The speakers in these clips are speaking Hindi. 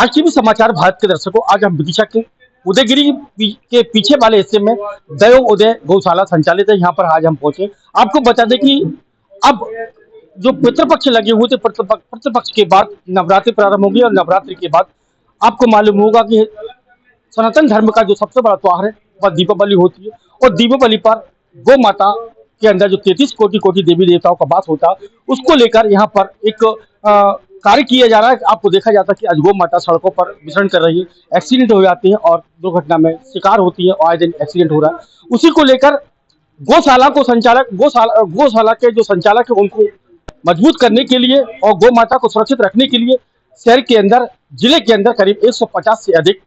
आज के भी समाचार भारत के दर्शकों, आज हम विदिशा के उदयगिरी के पीछे वाले हिस्से में दयो उदय गौशाला संचालित है। यहाँ पर आज हम पहुंचे। आपको बता दें कि अब जो पितृपक्ष लगे हुए थे, पितृपक्ष के बाद नवरात्रि प्रारंभ होगी और नवरात्रि के बाद आपको मालूम होगा कि सनातन धर्म का जो सबसे बड़ा त्योहार है वह दीपावली होती है। और दीपावली पर गौ माता के अंदर जो 33 कोटि कोटि देवी देवताओं का वास होता है, उसको लेकर यहाँ पर एक कार्य किया जा रहा है। आपको देखा जाता है कि आज गौ माता सड़कों पर विचरण कर रही है, एक्सीडेंट हो जाते हैं और दुर्घटना में शिकार होती है और आए दिन एक्सीडेंट हो रहा है। उसी को लेकर गौशाला के जो संचालक है उनको मजबूत करने के लिए और गौ माता को सुरक्षित रखने के लिए शहर के अंदर, जिले के अंदर करीब 150 से अधिक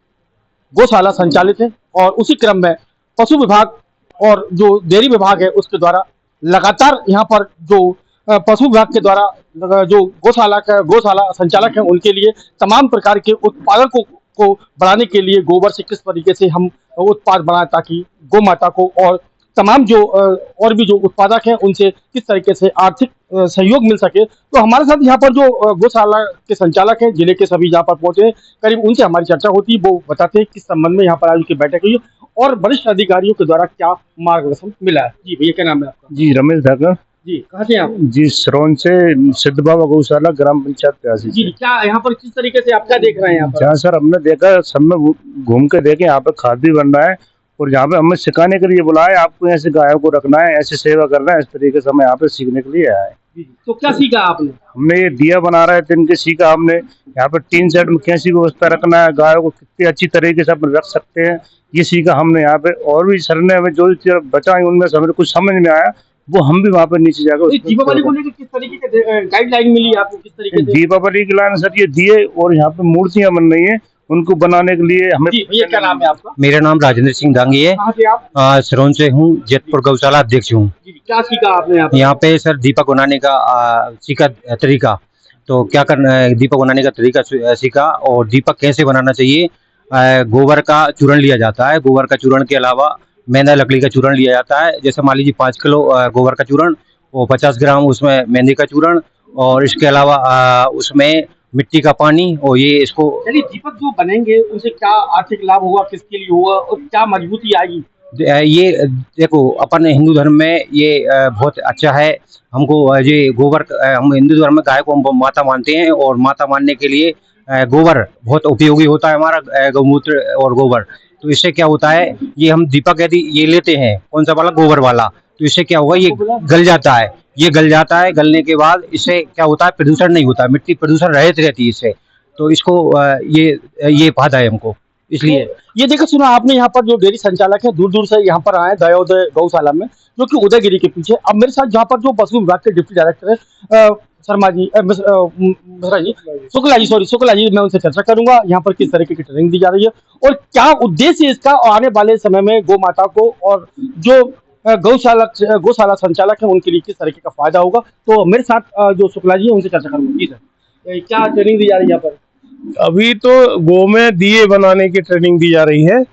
गौशाला संचालित है। और उसी क्रम में पशु विभाग और जो डेयरी विभाग है उसके द्वारा लगातार यहाँ पर जो पशु विभाग के द्वारा जो गौशाला संचालक हैं उनके लिए तमाम प्रकार के उत्पादन को बढ़ाने के लिए गोबर से किस तरीके से हम उत्पाद बनाएं ताकि गौ माता को और तमाम जो और भी जो उत्पादक हैं उनसे किस तरीके से आर्थिक सहयोग मिल सके। तो हमारे साथ यहाँ पर जो गौशाला के संचालक हैं, जिले के सभी यहाँ पर पहुंचे, करीब उनसे हमारी चर्चा होती है। वो बताते हैं किस संबंध में यहाँ पर आज की बैठक हुई और वरिष्ठ अधिकारियों के द्वारा क्या मार्गदर्शन मिला है। जी भैया, क्या नाम है आपका? जी रमेश धाकर। जी, कहाँ से आप? जी श्रवण से, सिद्ध बाबा गौशाला, ग्राम पंचायत 83। जी, क्या यहाँ पर किस तरीके से आप क्या देख रहे हैं यहाँ पर? जहाँ सर हमने देखा, सब में घूम के देखे, यहाँ पे खाद भी बन रहा है और यहाँ पे हमें सिखाने के लिए बुलाया, आपको ऐसे गायों को रखना है, ऐसे सेवा करना है, इस तरीके से हमें यहाँ पे सीखने के लिए आया है। तो क्या सीखा आपने? हमने ये दिया बना रहे थे, इनके सीखा हमने। यहाँ पे 3 सेट में कैसी व्यवस्था रखना है, गायों को कितनी अच्छी तरीके से अपन रख सकते हैं, ये सीखा हमने यहाँ पे। और भी सर ने हमें जो बचाई उनमें से हमें कुछ समझ में आया, वो हम भी वहाँ पे नीचे जाकर दीपावली को लेकर किस तरीके की गाइडलाइन मिली आपको? किस तरीके से दीपावली के लाइन सर ये दिए और यहाँ पे मूर्तियां बन रही हैं, उनको बनाने के लिए हमें। भैया, क्या नाम है आपका? मेरा नाम राजेंद्र सिंह दांगी है। कहाँ से आप? सिरोन से हूँ, जैतपुर गौशाला अध्यक्ष हूँ। क्या सीखा आपने यहाँ पे सर दीपक बनाने का सीखा तरीका, तो क्या करना है, दीपक बनाने का तरीका सीखा और दीपक कैसे बनाना चाहिए। गोबर का चूर्ण लिया जाता है, गोबर का चूर्ण के अलावा मैदा लकड़ी का चूर्ण लिया जाता है। जैसे मान लीजिए 5 किलो गोबर का चूर्ण और 50 ग्राम उसमें मेहंदी का चूर्ण और इसके अलावा उसमें मिट्टी का पानी। और ये इसको दीपक जो बनेंगे उनसे क्या आर्थिक लाभ होगा, किसके लिए होगा और क्या मजबूती आएगी? ये देखो, अपन हिंदू धर्म में ये बहुत अच्छा है। हमको ये गोबर, हम हिंदू धर्म में गाय को हम माता मानते हैं और माता मानने के लिए गोबर बहुत उपयोगी होता है हमारा, गौमूत्र और गोबर। तो इससे क्या होता है, ये हम दीपक यदि ये लेते हैं, कौन सा वाला, गोबर वाला, तो इससे क्या होगा, ये गल जाता है। ये गल जाता है, गलने के बाद इससे क्या होता है, प्रदूषण नहीं होता, मिट्टी प्रदूषण रहित रहती है इससे। तो इसको ये फायदा है हमको। इसलिए ये देखो, सुना आपने यहाँ पर जो डेयरी संचालक है दूर दूर से यहाँ पर आए दयोदय गौशाला में, जो कि उदयगिरी के पीछे। अब मेरे साथ जहाँ पर जो पशु विभाग के डिप्टी डायरेक्टर है शर्मा जी, मिश्रा जी, शुक्ला जी, मैं उनसे चर्चा करूंगा यहाँ पर किस तरीके की ट्रेनिंग दी जा रही है और क्या उद्देश्य इसका, और आने वाले समय में गौ माता को और जो गौशाला संचालक है उनके लिए किस तरीके का फायदा होगा। तो मेरे साथ जो शुक्ला जी है उनसे चर्चा करूंगा। जी सर, क्या ट्रेनिंग दी जा रही है यहाँ पर? अभी तो गौ में दिए बनाने की ट्रेनिंग दी जा रही है।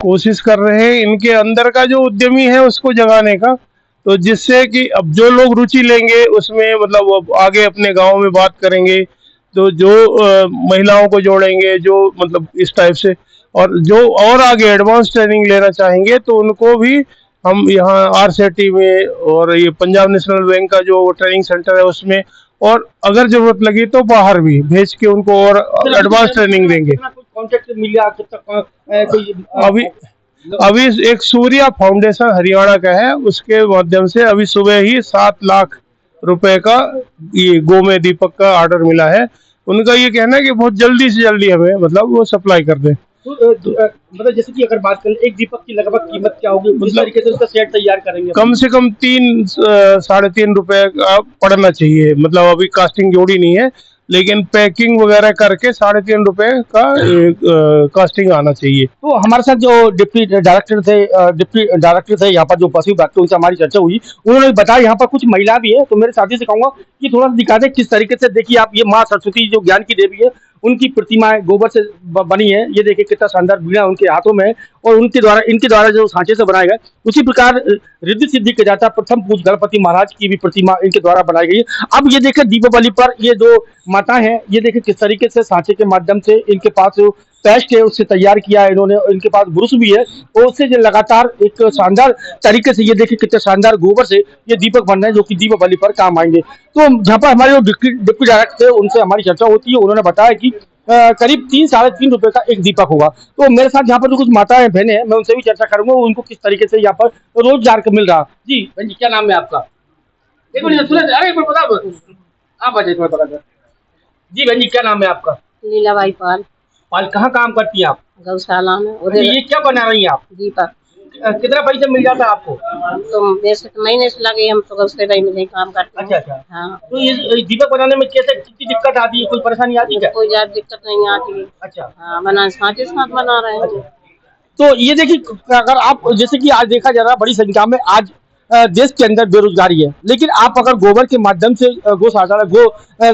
कोशिश कर रहे हैं इनके अंदर का जो उद्यमी है उसको जगाने का, तो जिससे कि अब जो लोग रुचि लेंगे उसमें, मतलब वो आगे अपने गांव में बात करेंगे, तो जो महिलाओं को जोड़ेंगे, जो मतलब इस टाइप से, और जो और आगे एडवांस ट्रेनिंग लेना चाहेंगे तो उनको भी हम यहाँ RCT में और ये पंजाब नेशनल बैंक का जो ट्रेनिंग सेंटर है उसमें, और अगर जरूरत लगी तो बाहर भी भेज के उनको और एडवांस ट्रेनिंग देंगे। अभी एक सूर्या फाउंडेशन हरियाणा का है, उसके माध्यम से अभी सुबह ही 7 लाख रुपए का ये गौ में दीपक का ऑर्डर मिला है। उनका ये कहना है कि बहुत जल्दी से जल्दी हमें मतलब वो सप्लाई कर दें। मतलब जैसे कि अगर बात करें एक दीपक की लगभग कीमत क्या होगी, किस तरीके से उसका सेट तैयार करेंगे? कम से कम 3-3.5 रुपए का पड़ना चाहिए। मतलब अभी कास्टिंग जोड़ी नहीं है, लेकिन पैकिंग वगैरह करके 3.5 रुपए का कास्टिंग आना चाहिए। तो हमारे साथ जो डिप्टी डायरेक्टर थे यहाँ पर जो पशु विभाग, उनसे हमारी चर्चा हुई, उन्होंने बताया यहाँ पर कुछ महिला भी है। तो मेरे साथी से कहूंगा कि थोड़ा सा दिखा दे किस तरीके से। देखिए आप, ये माँ सरस्वती जो ज्ञान की देवी है उनकी प्रतिमाएं गोबर से बनी है। ये देखिए कितना शानदार बीड़ा उनके हाथों में है और इनके द्वारा जो सांचे से बनाया गया, उसी प्रकार रिद्धि सिद्धि के जाता प्रथम पूज गणपति महाराज की भी प्रतिमा इनके द्वारा बनाई गई है। अब ये देखिए दीपावली पर ये जो माता है, ये देखिए किस तरीके से सांचे के माध्यम से इनके पास जो पेस्ट है उससे तैयार किया है इन्होंने, इनके पास ब्रुश भी है और उससे जो लगातार एक शानदार तरीके से ये देखिए कितने शानदार गोबर से ये दीपक बन रहे हैं जो कि दीपावली पर काम आएंगे। तो जहाँ पर हमारे जो डिप्टी डायरेक्टर थे उनसे हमारी चर्चा होती है, उन्होंने बताया कि करीब 3-3.5 रुपए का एक दीपक होगा। तो मेरे साथ यहाँ पर जो कुछ माताएं बहनें हैं, मैं उनसे भी चर्चा करूंगा उनको किस तरीके से यहाँ पर रोजगार मिल रहा। जी बहन जी, क्या नाम है आपका? एक मिनट सुने, अरे एक मिनट बता, आप आ जाइए, बता जी। बहन जी, क्या नाम है आपका? लीलाबाई पाल। पाल, कहाँ काम करती हैं आप? गौशाला में। अच्छा, ये क्या बना रही हैं आप? दीपक। कितना पैसा मिल जाता है आपको? तो वैसे तो महीने से लगे, हम तो गौशाला में नहीं काम करते हैं। अच्छा अच्छा। हाँ। तो ये दीपक बनाने में कैसे कितनी दिक्कत आती है, कोई परेशानी आती है क्या? कोई ज्यादा दिक्कत नहीं आती है। अच्छा। हाँ, बना साथ बना रहे हैं। तो ये देखिए, अगर आप जैसे कि आज देखा जा रहा है बड़ी संख्या में आज देश के अंदर बेरोजगारी है, लेकिन आप अगर गोबर के माध्यम से गो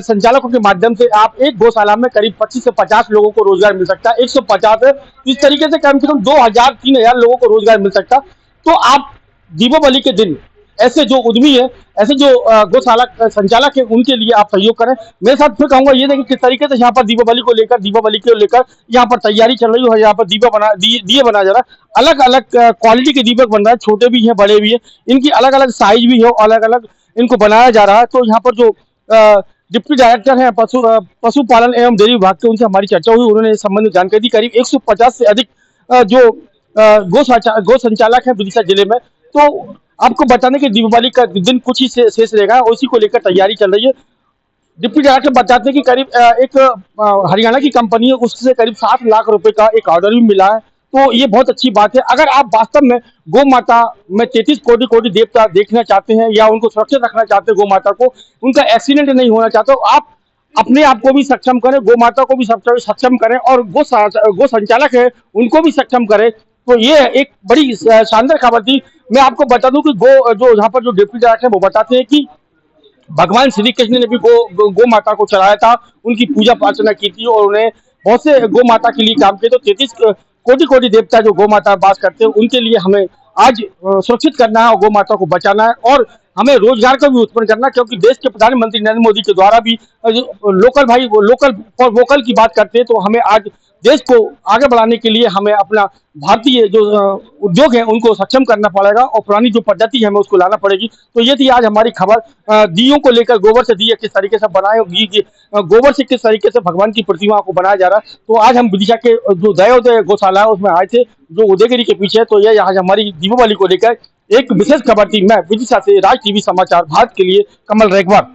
संचालकों के माध्यम से आप एक गौशाला में करीब 25 से 50 लोगों को रोजगार मिल सकता है। 150 है, इस तरीके से कम 2000-3000 लोगों को रोजगार मिल सकता। तो आप दीपावली के दिन ऐसे जो उद्यमी है, ऐसे जो गौशाला संचालक है, उनके लिए आप सहयोग करें। मेरे साथ फिर कहूंगा ये देखिए किस तरीके से यहाँ पर दीपावली को लेकर यहाँ पर तैयारी चल रही है। यहाँ पर दिए बना जा रहा है, अलग अलग क्वालिटी के दीपक बन रहा है, छोटे भी हैं बड़े भी हैं, इनकी अलग अलग साइज भी है, अलग अलग इनको बनाया जा रहा है। तो यहाँ पर जो डिप्टी डायरेक्टर हैं पशुपालन एवं डेयरी विभाग के, उनसे हमारी चर्चा हुई, उन्होंने इस संबंध में जानकारी दी। करीब 150 से अधिक जो गो संचालक है विदिशा जिले में। तो आपको बताने के दीपावली का दिन कुछ ही शेष रहेगा, उसी को लेकर तैयारी चल रही है। डिप्टी डायरेक्टर बताते हैं कि करीब एक हरियाणा की कंपनी है, उससे करीब 60 लाख रुपए का एक ऑर्डर भी मिला है। तो ये बहुत अच्छी बात है। अगर आप वास्तव में गौ माता में 33 कोटि देवता देखना चाहते हैं या उनको सुरक्षित रखना चाहते हैं, गौ माता को उनका एक्सीडेंट नहीं होना चाहते, तो आप अपने आप को भी सक्षम करें, गौ माता को भी सक्षम करें और गो संचालक है उनको भी सक्षम करें। तो ये एक बड़ी शानदार खबर थी। मैं आपको बता दूं कि यहाँ पर जो डिप्टी डायरेक्टर है वो बताते हैं कि भगवान श्री कृष्ण ने भी गो माता को चढ़ाया था, उनकी पूजा अर्चना की थी और उन्हें बहुत से गो माता के लिए काम किए। तो 33 कोटि देवता जो गौ माता वास करते हैं, उनके लिए हमें आज सुरक्षित करना है और गौ माता को बचाना है और हमें रोजगार का भी उत्पन्न करना, क्योंकि देश के प्रधानमंत्री नरेंद्र मोदी के द्वारा भी लोकल फॉर वोकल की बात करते हैं। तो हमें आज देश को आगे बढ़ाने के लिए हमें अपना भारतीय जो उद्योग है उनको सक्षम करना पड़ेगा और पुरानी जो पद्धति है हमें उसको लाना पड़ेगी। तो ये थी आज हमारी खबर दियों को लेकर, गोबर से दिए किस तरीके से बनाए, गोबर से किस तरीके से भगवान की प्रतिमा को बनाया जा रहा है। तो आज हम विदिशा के जो दयोदय गौशाला है उसमें आए थे, जो उदयगिरी के पीछे है। तो ये आज हमारी दीपावली को लेकर एक विशेष खबर थी। मैं विदिशा से राज टीवी समाचार भारत के लिए कमल रेखवार।